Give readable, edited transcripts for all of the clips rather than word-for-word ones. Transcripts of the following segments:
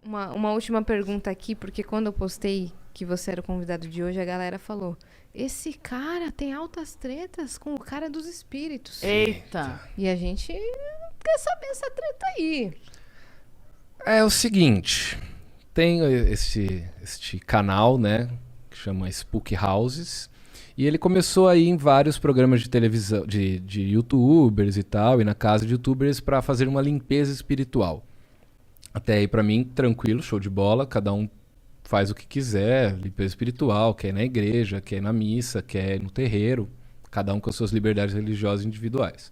Uma última pergunta aqui, porque quando eu postei que você era o convidado de hoje, a galera falou: esse cara tem altas tretas com o cara dos espíritos. Eita! E a gente quer saber essa treta aí. É o seguinte, tem este canal, né, que chama Spook Houses, e ele começou aí em vários programas de televisão, de youtubers e tal, e na casa de youtubers para fazer uma limpeza espiritual. Até aí pra mim, tranquilo, show de bola, cada um faz o que quiser, limpeza espiritual, quer ir na igreja, quer ir na missa, quer ir no terreiro, cada um com as suas liberdades religiosas individuais.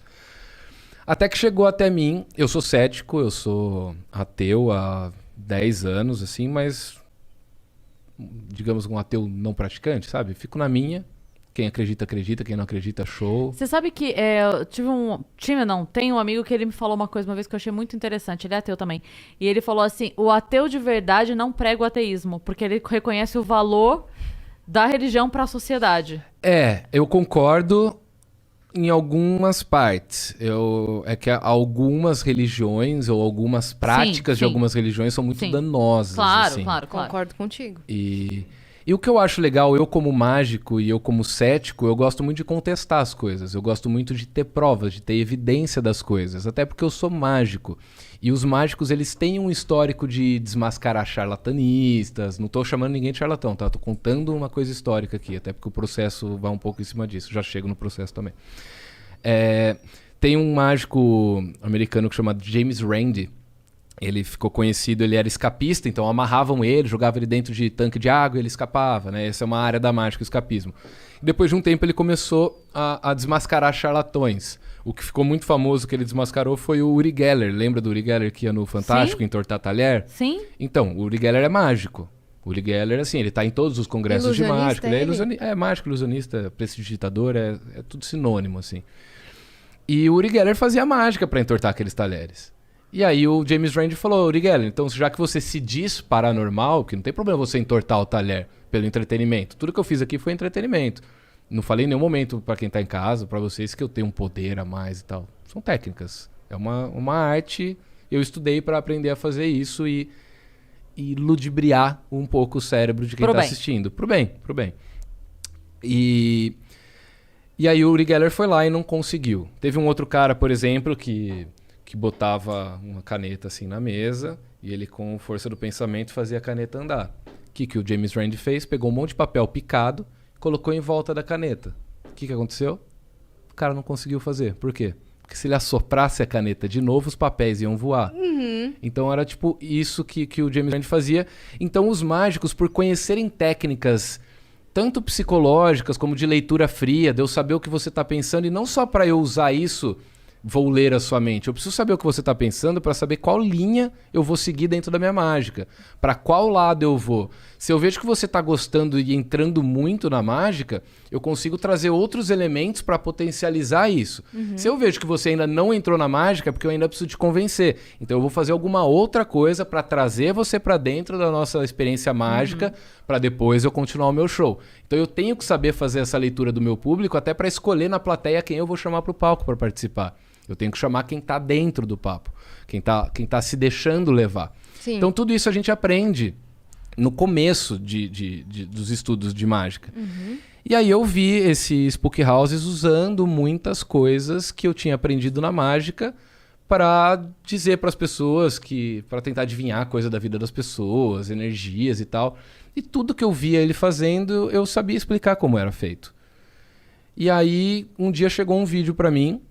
Até que chegou até mim, eu sou cético, eu sou ateu há 10 anos, assim, mas, digamos, um ateu não praticante, sabe? Fico na minha, quem acredita, acredita, quem não acredita, show. Você sabe que eu tem um amigo que ele me falou uma coisa uma vez que eu achei muito interessante, ele é ateu também, e ele falou assim, o ateu de verdade não prega o ateísmo, porque ele reconhece o valor da religião para a sociedade. Eu concordo em algumas partes. É que algumas religiões ou algumas práticas de algumas religiões são muito danosas. Claro, assim. claro. Concordo contigo. E o que eu acho legal, eu como mágico e eu como cético, eu gosto muito de contestar as coisas. Eu gosto muito de ter provas, de ter evidência das coisas. Até porque eu sou mágico. E os mágicos, eles têm um histórico de desmascarar charlatanistas. Não tô chamando ninguém de charlatão, tá? Tô contando uma coisa histórica aqui. Até porque o processo vai um pouco em cima disso. Já chego no processo também. Tem um mágico americano que chama James Randi. Ele ficou conhecido, ele era escapista, então amarravam ele, jogavam ele dentro de tanque de água e ele escapava, né? Essa é uma área da mágica, o escapismo. Depois de um tempo ele começou a desmascarar charlatões. O que ficou muito famoso que ele desmascarou foi o Uri Geller. Lembra do Uri Geller que ia no Fantástico entortar talher? Sim. Então, o Uri Geller é mágico. O Uri Geller, assim, ele tá em todos os congressos de mágica. Ele é mágico, ilusionista, prestidigitador, é tudo sinônimo, assim. E o Uri Geller fazia mágica pra entortar aqueles talheres. E aí o James Randi falou, Uri Geller, então já que você se diz paranormal, que não tem problema você entortar o talher pelo entretenimento. Tudo que eu fiz aqui foi entretenimento. Não falei em nenhum momento pra quem tá em casa, pra vocês, que eu tenho um poder a mais e tal. São técnicas. É uma arte. Eu estudei pra aprender a fazer isso e ludibriar um pouco o cérebro de quem tá assistindo. Pro bem. E aí o Uri Geller foi lá e não conseguiu. Teve um outro cara, por exemplo, que botava uma caneta assim na mesa e ele com força do pensamento fazia a caneta andar. O que o James Randi fez? Pegou um monte de papel picado, colocou em volta da caneta. O que aconteceu? O cara não conseguiu fazer. Por quê? Porque se ele assoprasse a caneta de novo, os papéis iam voar. Então era tipo isso que o James Randi fazia. Então os mágicos, por conhecerem técnicas tanto psicológicas como de leitura fria, de eu saber o que você está pensando, e não só para eu usar isso, vou ler a sua mente. Eu preciso saber o que você está pensando para saber qual linha eu vou seguir dentro da minha mágica. Para qual lado eu vou. Se eu vejo que você está gostando e entrando muito na mágica, eu consigo trazer outros elementos para potencializar isso. Se eu vejo que você ainda não entrou na mágica, é porque eu ainda preciso te convencer. Então eu vou fazer alguma outra coisa para trazer você para dentro da nossa experiência mágica, para depois eu continuar o meu show. Então eu tenho que saber fazer essa leitura do meu público até para escolher na plateia quem eu vou chamar para o palco para participar. Eu tenho que chamar quem está dentro do papo, quem tá se deixando levar. Sim. Então tudo isso a gente aprende no começo dos estudos de mágica. E aí eu vi esse Spook Houses usando muitas coisas que eu tinha aprendido na mágica para dizer para as pessoas, para tentar adivinhar coisa da vida das pessoas, energias e tal. E tudo que eu via ele fazendo, eu sabia explicar como era feito. E aí um dia chegou um vídeo para mim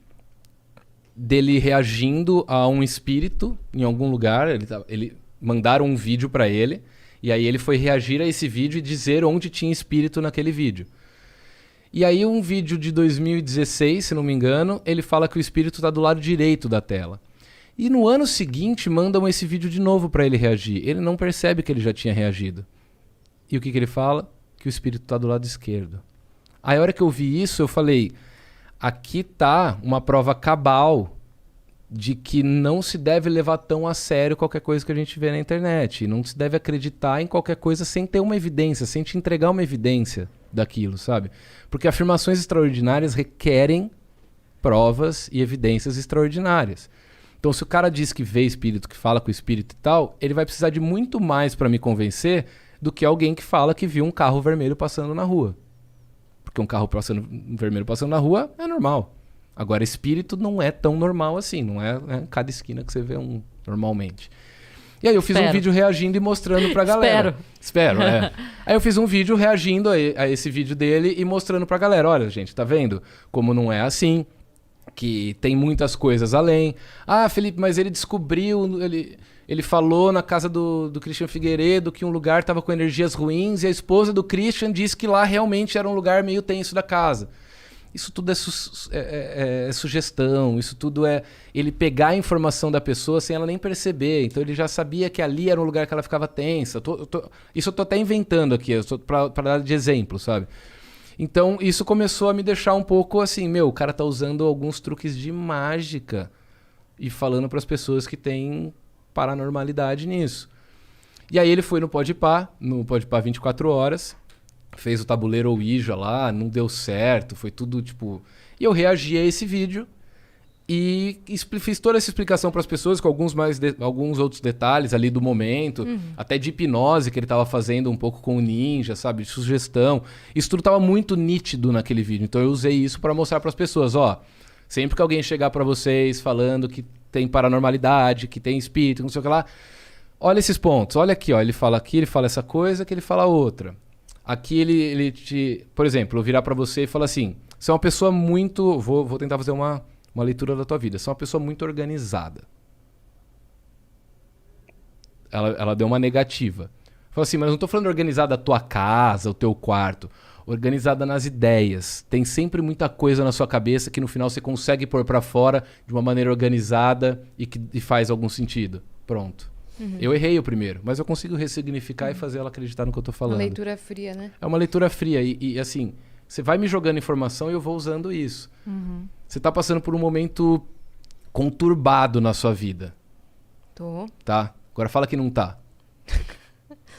dele reagindo a um espírito em algum lugar. Ele mandaram um vídeo para ele e aí ele foi reagir a esse vídeo e dizer onde tinha espírito naquele vídeo. E aí um vídeo de 2016, se não me engano, ele fala que o espírito está do lado direito da tela. E no ano seguinte mandam esse vídeo de novo para ele reagir. Ele não percebe que ele já tinha reagido. E o que ele fala? Que o espírito está do lado esquerdo. Aí a hora que eu vi isso, eu falei, aqui tá uma prova cabal de que não se deve levar tão a sério qualquer coisa que a gente vê na internet. Não se deve acreditar em qualquer coisa sem ter uma evidência, sem te entregar uma evidência daquilo, sabe? Porque afirmações extraordinárias requerem provas e evidências extraordinárias. Então, se o cara diz que vê espírito, que fala com o espírito e tal, ele vai precisar de muito mais pra me convencer do que alguém que fala que viu um carro vermelho passando na rua. Porque um vermelho passando na rua é normal. Agora, espírito não é tão normal assim. Não é, né, cada esquina que você vê um normalmente. E aí eu fiz um vídeo reagindo e mostrando pra galera. Espero, é. Aí eu fiz um vídeo reagindo a esse vídeo dele e mostrando pra galera. Olha, gente, tá vendo? Como não é assim. Que tem muitas coisas além. Ah, Felipe, mas ele descobriu... Ele falou na casa do Christian Figueiredo que um lugar estava com energias ruins e a esposa do Christian disse que lá realmente era um lugar meio tenso da casa. Isso tudo é sugestão, isso tudo é ele pegar a informação da pessoa sem ela nem perceber. Então ele já sabia que ali era um lugar que ela ficava tensa. Isso eu tô até inventando aqui, para dar de exemplo, sabe? Então isso começou a me deixar um pouco assim, o cara tá usando alguns truques de mágica e falando para as pessoas que têm paranormalidade nisso. E aí ele foi no Podpah 24 horas, fez o tabuleiro Ouija lá, não deu certo, foi tudo tipo... E eu reagi a esse vídeo e fiz toda essa explicação para as pessoas com alguns outros detalhes ali do momento, até de hipnose que ele tava fazendo um pouco com o ninja, sabe, de sugestão. Isso tudo tava muito nítido naquele vídeo, então eu usei isso para mostrar para as pessoas, sempre que alguém chegar para vocês falando que tem paranormalidade, que tem espírito, não sei o que lá, olha esses pontos, olha aqui, ele fala essa coisa, que ele fala outra. Aqui ele te... Por exemplo, eu virar pra você e falar assim, você é uma pessoa muito... Vou tentar fazer uma leitura da tua vida. Você é uma pessoa muito organizada. Ela deu uma negativa. Fala assim, mas eu não tô falando organizada a tua casa, o teu quarto. Organizada nas ideias. Tem sempre muita coisa na sua cabeça que no final você consegue pôr pra fora de uma maneira organizada e faz algum sentido. Pronto. Eu errei o primeiro, mas eu consigo ressignificar e fazer ela acreditar no que eu tô falando. Uma leitura fria, né? É uma leitura fria e assim, você vai me jogando informação e eu vou usando isso. Você tá passando por um momento conturbado na sua vida. Tô. Tá? Agora fala que não tá.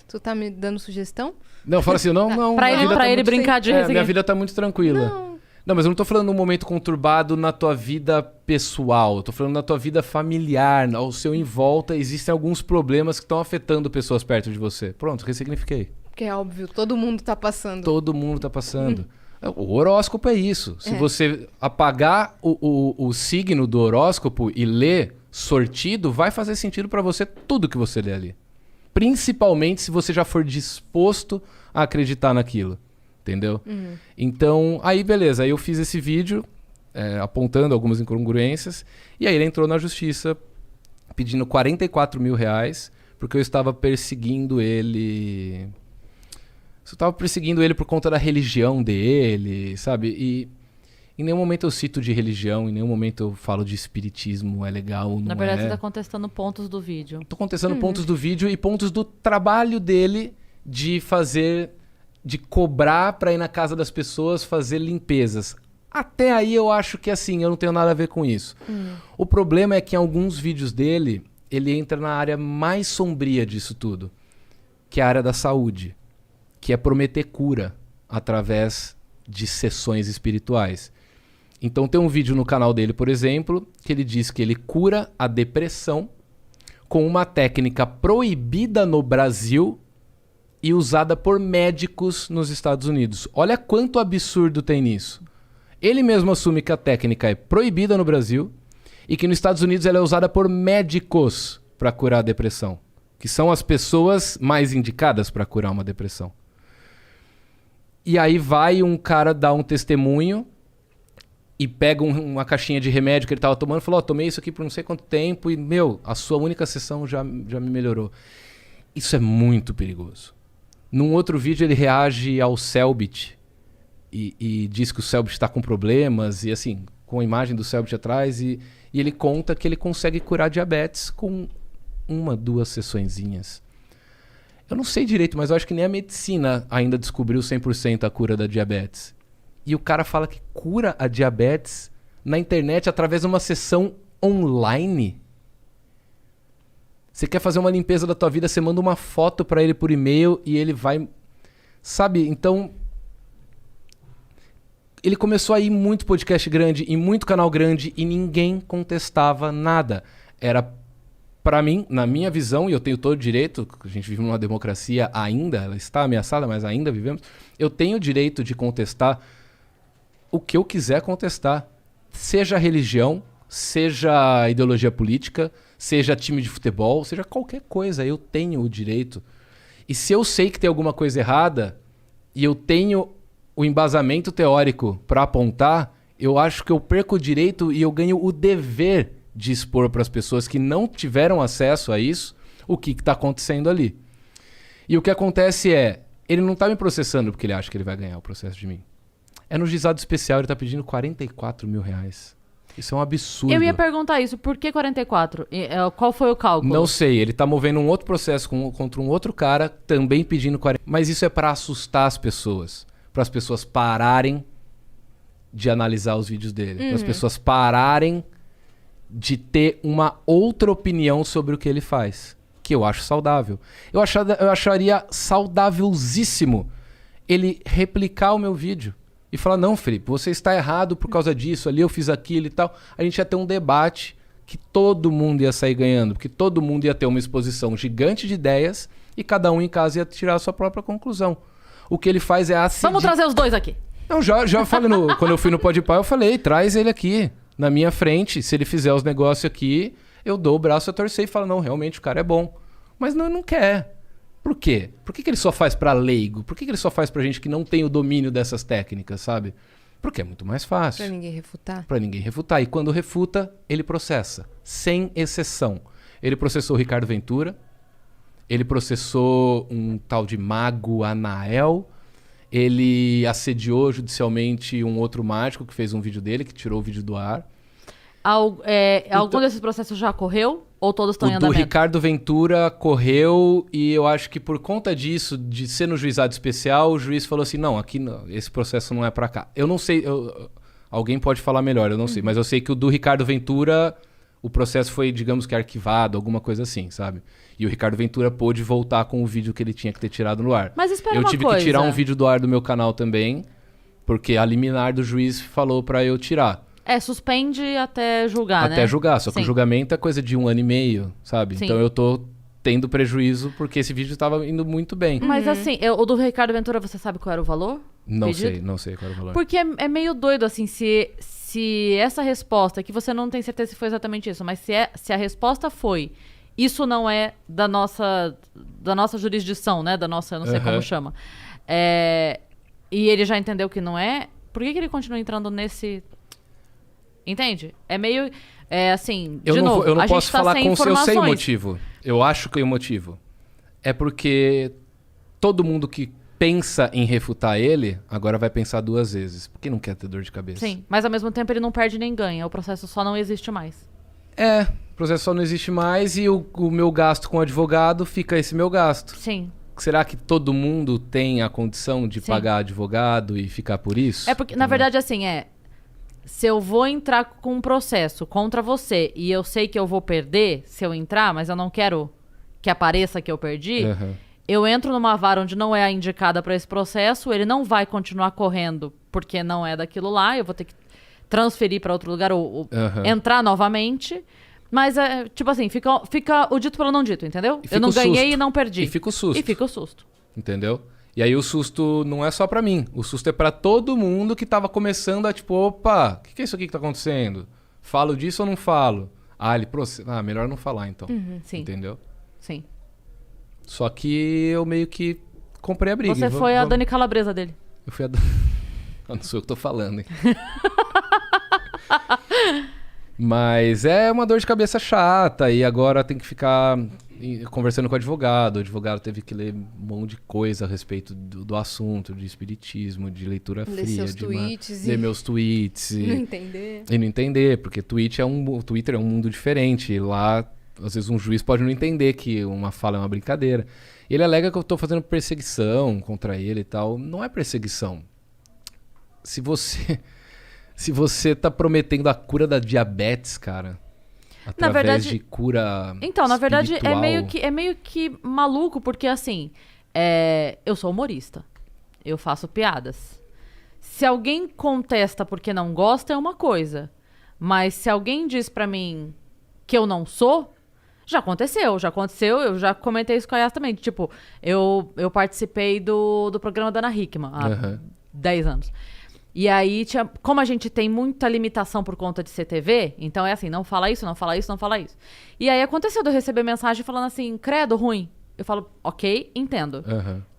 Tu tá me dando sugestão? Não, fala assim, não. Pra ele brincar de minha vida tá muito tranquila. Não, mas eu não tô falando num momento conturbado na tua vida pessoal. Eu tô falando na tua vida familiar, ao seu em volta. Existem alguns problemas que estão afetando pessoas perto de você. Pronto, ressignifiquei. Porque é óbvio, todo mundo tá passando. Todo mundo tá passando. O horóscopo é isso. Se você apagar o signo do horóscopo e ler sortido, vai fazer sentido pra você tudo que você lê ali. Principalmente se você já for disposto a acreditar naquilo. Entendeu? Então, aí beleza. Aí eu fiz esse vídeo apontando algumas incongruências. E aí ele entrou na justiça pedindo 44 mil reais porque eu estava perseguindo ele... Eu estava perseguindo ele por conta da religião dele, sabe? E em nenhum momento eu cito de religião, em nenhum momento eu falo de espiritismo, é legal ou não é. Na verdade, você tá contestando pontos do vídeo. Tô contestando pontos do vídeo e pontos do trabalho dele de cobrar pra ir na casa das pessoas fazer limpezas. Até aí eu acho que assim, eu não tenho nada a ver com isso. O problema é que em alguns vídeos dele, ele entra na área mais sombria disso tudo, que é a área da saúde, que é prometer cura através de sessões espirituais. Então tem um vídeo no canal dele, por exemplo, que ele diz que ele cura a depressão com uma técnica proibida no Brasil e usada por médicos nos Estados Unidos. Olha quanto absurdo tem nisso. Ele mesmo assume que a técnica é proibida no Brasil e que nos Estados Unidos ela é usada por médicos para curar a depressão, que são as pessoas mais indicadas para curar uma depressão. E aí vai um cara dar um testemunho e pega uma caixinha de remédio que ele estava tomando e falou, tomei isso aqui por não sei quanto tempo e, a sua única sessão já me melhorou. Isso é muito perigoso. Num outro vídeo ele reage ao Cellbit e diz que o Cellbit está com problemas e assim, com a imagem do Cellbit atrás e ele conta que ele consegue curar diabetes com 1-2 sessõezinhas. Eu não sei direito, mas eu acho que nem a medicina ainda descobriu 100% a cura da diabetes. E o cara fala que cura a diabetes na internet através de uma sessão online. Você quer fazer uma limpeza da tua vida, você manda uma foto pra ele por e-mail e ele vai... Sabe, então... Ele começou a ir muito podcast grande e muito canal grande e ninguém contestava nada. era, pra mim, na minha visão, e eu tenho todo o direito, a gente vive numa democracia ainda, ela está ameaçada, mas ainda vivemos, eu tenho o direito de contestar o que eu quiser contestar. Seja religião, seja ideologia política, seja time de futebol, seja qualquer coisa, eu tenho o direito. E se eu sei que tem alguma coisa errada e eu tenho o embasamento teórico para apontar, eu acho que eu perco o direito e eu ganho o dever de expor para as pessoas que não tiveram acesso a isso o que está acontecendo ali. E o que acontece é, ele não está me processando porque ele acha que ele vai ganhar o processo de mim. É no juizado especial, ele está pedindo R$44 mil. Isso é um absurdo. Eu ia perguntar isso, por que 44? Qual foi o cálculo? Não sei, ele tá movendo um outro processo contra um outro cara, também pedindo 40. Mas isso é pra assustar as pessoas. Para as pessoas pararem de analisar os vídeos dele. Para as pessoas pararem de ter uma outra opinião sobre o que ele faz. Que eu acho saudável. Eu acharia saudávelzíssimo ele replicar o meu vídeo. E falar, não, Felipe, você está errado por causa disso, ali eu fiz aquilo e tal. A gente ia ter um debate que todo mundo ia sair ganhando, porque todo mundo ia ter uma exposição gigante de ideias e cada um em casa ia tirar a sua própria conclusão. O que ele faz é assediar... Vamos trazer os dois aqui. Não, já falei, quando eu fui no Podpah, eu falei, traz ele aqui, na minha frente. Se ele fizer os negócios aqui, eu dou o braço a torcer e falo, não, realmente o cara é bom. Mas não quer. Por quê? Por que ele só faz pra leigo? Por que ele só faz pra gente que não tem o domínio dessas técnicas, sabe? Porque é muito mais fácil. Pra ninguém refutar. Pra ninguém refutar. E quando refuta, ele processa. Sem exceção. Ele processou o Ricardo Ventura. Ele processou um tal de Mago Anael. Ele assediou judicialmente um outro mágico que fez um vídeo dele, que tirou o vídeo do ar. Algum desses processos já correu? Ou todos estão em O do andamento? Ricardo Ventura correu e eu acho que por conta disso, de ser no juizado especial, o juiz falou assim, não, aqui não, esse processo não é pra cá. Eu não sei, alguém pode falar melhor, eu não sei, mas eu sei que o do Ricardo Ventura, o processo foi, digamos que arquivado, alguma coisa assim, sabe? E o Ricardo Ventura pôde voltar com o vídeo que ele tinha que ter tirado no ar. Mas espera Eu uma tive coisa. que tirar um vídeo do ar do meu canal também, porque a liminar do juiz falou pra eu tirar. Suspende até julgar, né? Até julgar, só que Sim. o julgamento é coisa de 1 ano e meio, sabe? Sim. Então eu tô tendo prejuízo porque esse vídeo tava indo muito bem. Mas assim, o do Ricardo Ventura, você sabe qual era o valor? Não pedido? não sei qual era o valor. Porque é meio doido, assim, se essa resposta, que você não tem certeza se foi exatamente isso, mas se a resposta foi, isso não é da nossa jurisdição, né? Da nossa, eu não sei como chama. E ele já entendeu que não é, por que ele continua entrando nesse... Entende? É meio... assim, Eu de não, novo, eu não a posso gente tá falar sem com... Eu sei o informações. motivo. Eu acho que é o motivo. É porque todo mundo que pensa em refutar ele, agora vai pensar 2 vezes. Porque não quer ter dor de cabeça. Sim, mas ao mesmo tempo ele não perde nem ganha. O processo só não existe mais. O processo só não existe mais e o meu gasto com o advogado fica esse meu gasto. Sim. Será que todo mundo tem a condição de Sim. pagar advogado e ficar por isso? É porque, na verdade, assim, se eu vou entrar com um processo contra você e eu sei que eu vou perder se eu entrar, mas eu não quero que apareça que eu perdi, eu entro numa vara onde não é a indicada para esse processo, ele não vai continuar correndo porque não é daquilo lá, eu vou ter que transferir para outro lugar ou entrar novamente. Mas, tipo assim, fica o dito pelo não dito, entendeu? Eu não ganhei e não perdi. E fica o susto. E fica o susto. Entendeu? E aí o susto não é só pra mim. O susto é pra todo mundo que tava começando a tipo, opa, o que é isso aqui que tá acontecendo? Falo disso ou não falo? Melhor não falar então. Sim. Entendeu? Sim. Só que eu meio que comprei a briga. Você foi a Dani Calabresa dele. Eu fui a Não sou eu que tô falando, hein? Mas é uma dor de cabeça chata e agora tem que ficar conversando com o advogado. O advogado teve que ler um monte de coisa a respeito do assunto, de espiritismo, de leitura Ler fria. seus tweets ler meus tweets. Não entender. E não entender, porque Twitter é um mundo diferente. E lá, às vezes, um juiz pode não entender que uma fala é uma brincadeira. Ele alega que eu tô fazendo perseguição contra ele e tal. Não é perseguição. Se você tá prometendo a cura da diabetes, cara, através verdade, de cura então, na verdade, espiritual, é meio que maluco, porque assim, eu sou humorista, eu faço piadas. Se alguém contesta porque não gosta, é uma coisa. Mas se alguém diz pra mim, que eu não sou, já aconteceu, eu já comentei isso com a Yas também. Tipo, eu participei do programa da Ana Hickman há 10 anos. E aí, como a gente tem muita limitação por conta de CTV, então é assim, não fala isso, não fala isso, não fala isso. E aí aconteceu de eu receber mensagem falando assim, credo, ruim. Eu falo, ok, entendo.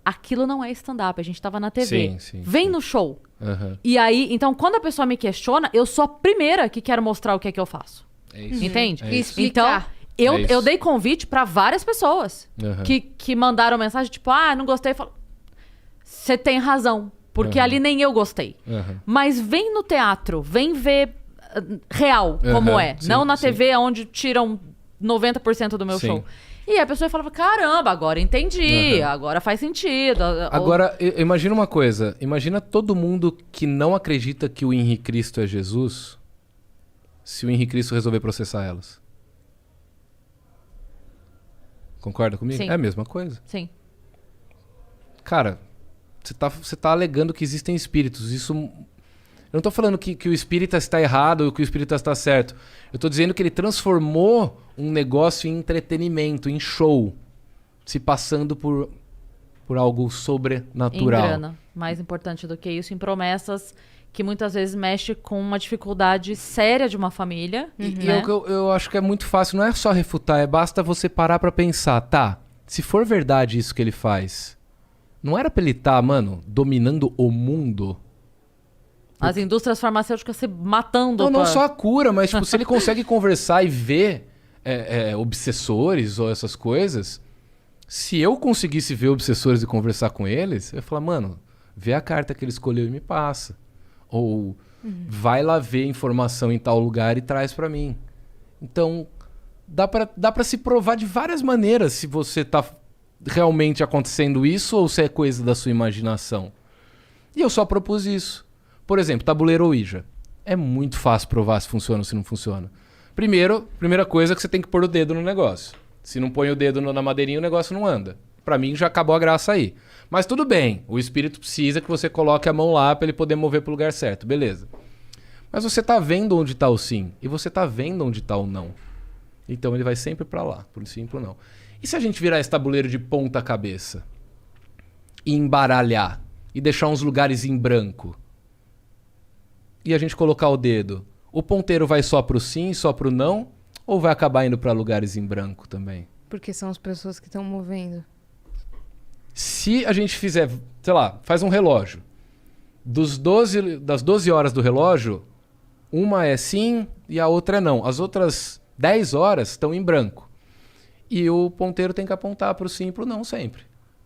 Aquilo não é stand-up, a gente tava na TV. Vem no show. E aí, então, quando a pessoa me questiona, eu sou a primeira que quero mostrar o que é que eu faço. É isso. Entende? E explicar. Então, eu dei convite pra várias pessoas que mandaram mensagem, tipo, não gostei. Eu falo, você tem razão. Porque ali nem eu gostei. Mas vem no teatro, vem ver real como é. Sim, não na sim. TV onde tiram 90% do meu show. E a pessoa falava, caramba, agora entendi, agora faz sentido. Agora, imagina uma coisa. Imagina todo mundo que não acredita que o Henrique Cristo é Jesus, se o Henrique Cristo resolver processar elas. Concorda comigo? Sim. É a mesma coisa. Sim. Cara, você tá alegando que existem espíritos. Isso. Eu não tô falando que o espírita está errado ou que o espírita está certo. Eu tô dizendo que ele transformou um negócio em entretenimento, em show. Se passando por algo sobrenatural. Em grana. Mais importante do que isso, em promessas que muitas vezes mexe com uma dificuldade séria de uma família. E né? eu acho que é muito fácil. Não é só refutar, basta você parar pra pensar. Tá, se for verdade isso que ele faz, não era pra ele estar, dominando o mundo? As indústrias farmacêuticas se matando. Não só a cura, mas tipo, se ele consegue conversar e ver obsessores ou essas coisas, se eu conseguisse ver obsessores e conversar com eles, eu ia falar, vê a carta que ele escolheu e me passa. Ou vai lá ver informação em tal lugar e traz pra mim. Então, dá pra se provar de várias maneiras se você tá realmente acontecendo isso ou se é coisa da sua imaginação. E eu só propus isso. Por exemplo, tabuleiro Ouija. É muito fácil provar se funciona ou se não funciona. Primeira coisa é que você tem que pôr o dedo no negócio. Se não põe o dedo na madeirinha, o negócio não anda. Pra mim, já acabou a graça aí. Mas tudo bem, o espírito precisa que você coloque a mão lá pra ele poder mover pro lugar certo, beleza. Mas você tá vendo onde tá o sim, e você tá vendo onde tá o não. Então ele vai sempre pra lá, pro sim e pro não. E se a gente virar esse tabuleiro de ponta cabeça? E embaralhar? E deixar uns lugares em branco? E a gente colocar o dedo? O ponteiro vai só pro sim, só pro não? Ou vai acabar indo pra lugares em branco também? Porque são as pessoas que estão movendo. Se a gente fizer, sei lá, faz um relógio. Das 12 horas do relógio, uma é sim e a outra é não. As outras 10 horas estão em branco. E o ponteiro tem que apontar para o sim e para o não sempre.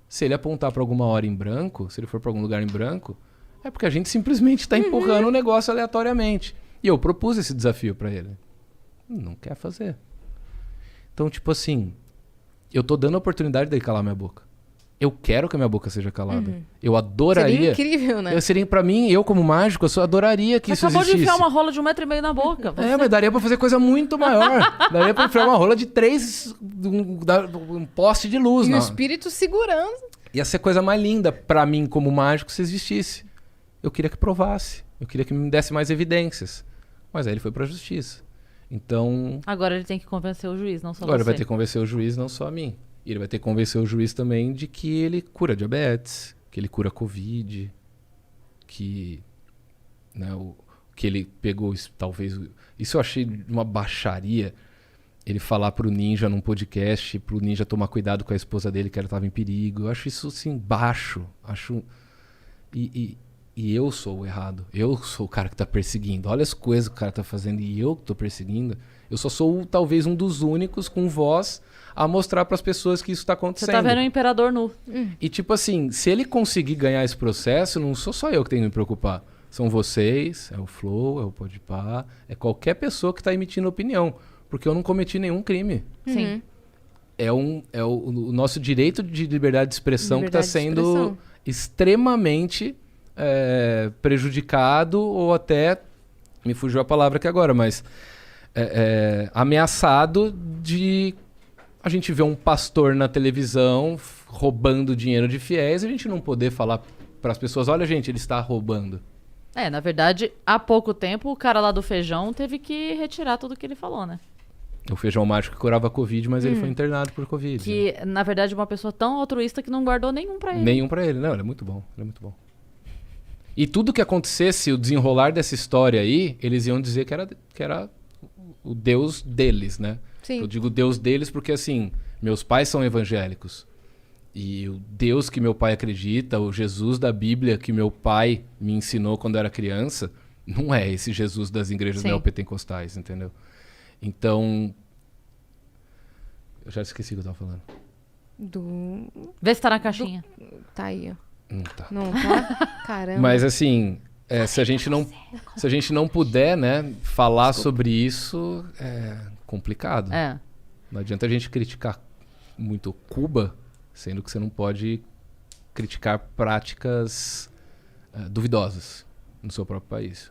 Se ele apontar para alguma hora em branco, se ele for para algum lugar em branco, é porque a gente simplesmente está empurrando o negócio aleatoriamente. E eu propus esse desafio para ele. Não quer fazer. Então, tipo assim, eu tô dando a oportunidade dele calar minha boca. Eu quero que a minha boca seja calada. Eu adoraria. Seria incrível, né? Pra mim, eu como mágico, eu adoraria que isso Acabou existisse. de enfiar uma rola de 1,5 metro na boca. Mas daria pra fazer coisa muito maior. Daria pra enfiar uma rola de 3, um poste de luz. E o não. espírito segurando. Ia ser coisa mais linda pra mim como mágico se existisse. Eu queria que provasse. Eu queria que me desse mais evidências. Mas aí ele foi pra justiça. Então... Agora ele tem que convencer o juiz, não só Agora você. ele vai ter que convencer o juiz, não só a mim. E ele vai ter que convencer o juiz também de que ele cura diabetes, que ele cura Covid, que, que ele pegou, talvez... Isso eu achei uma baixaria, ele falar pro Ninja num podcast, pro Ninja tomar cuidado com a esposa dele, que ela estava em perigo. Eu acho isso, assim, baixo. E eu sou o errado. Eu sou o cara que tá perseguindo. Olha as coisas que o cara tá fazendo e eu que tô perseguindo. Eu só sou, talvez, um dos únicos com voz a mostrar para as pessoas que isso tá acontecendo. Você tá vendo o imperador nu. E tipo assim, se ele conseguir ganhar esse processo, não sou só eu que tenho que me preocupar. São vocês, é o Flow, é o Podpah, é qualquer pessoa que tá emitindo opinião. Porque eu não cometi nenhum crime. Sim. É o nosso direito de liberdade de expressão que está sendo expressão. extremamente prejudicado ou até, me fugiu a palavra aqui agora, mas ameaçado de a gente ver um pastor na televisão roubando dinheiro de fiéis e a gente não poder falar para as pessoas, olha gente, ele está roubando. Na verdade, há pouco tempo o cara lá do feijão teve que retirar tudo que ele falou, né? O feijão mágico que curava a Covid, mas ele foi internado por Covid. Né? Que, na verdade, é uma pessoa tão altruísta que não guardou nenhum pra ele. Nenhum pra ele. Não, ele é muito bom. Ele é muito bom. E tudo que acontecesse, o desenrolar dessa história aí, eles iam dizer que era o Deus deles, né? Sim. Eu digo Deus deles porque, assim, meus pais são evangélicos. E o Deus que meu pai acredita, o Jesus da Bíblia que meu pai me ensinou quando eu era criança, não é esse Jesus das igrejas Sim. neopentecostais, entendeu? Então... Eu já esqueci o que eu tava falando. Vê se tá na caixinha. Tá aí, ó. Não tá. Não tá? Caramba. Mas assim, se a gente não puder, né, falar sobre isso, é complicado. É. Não adianta a gente criticar muito Cuba, sendo que você não pode criticar práticas duvidosas no seu próprio país.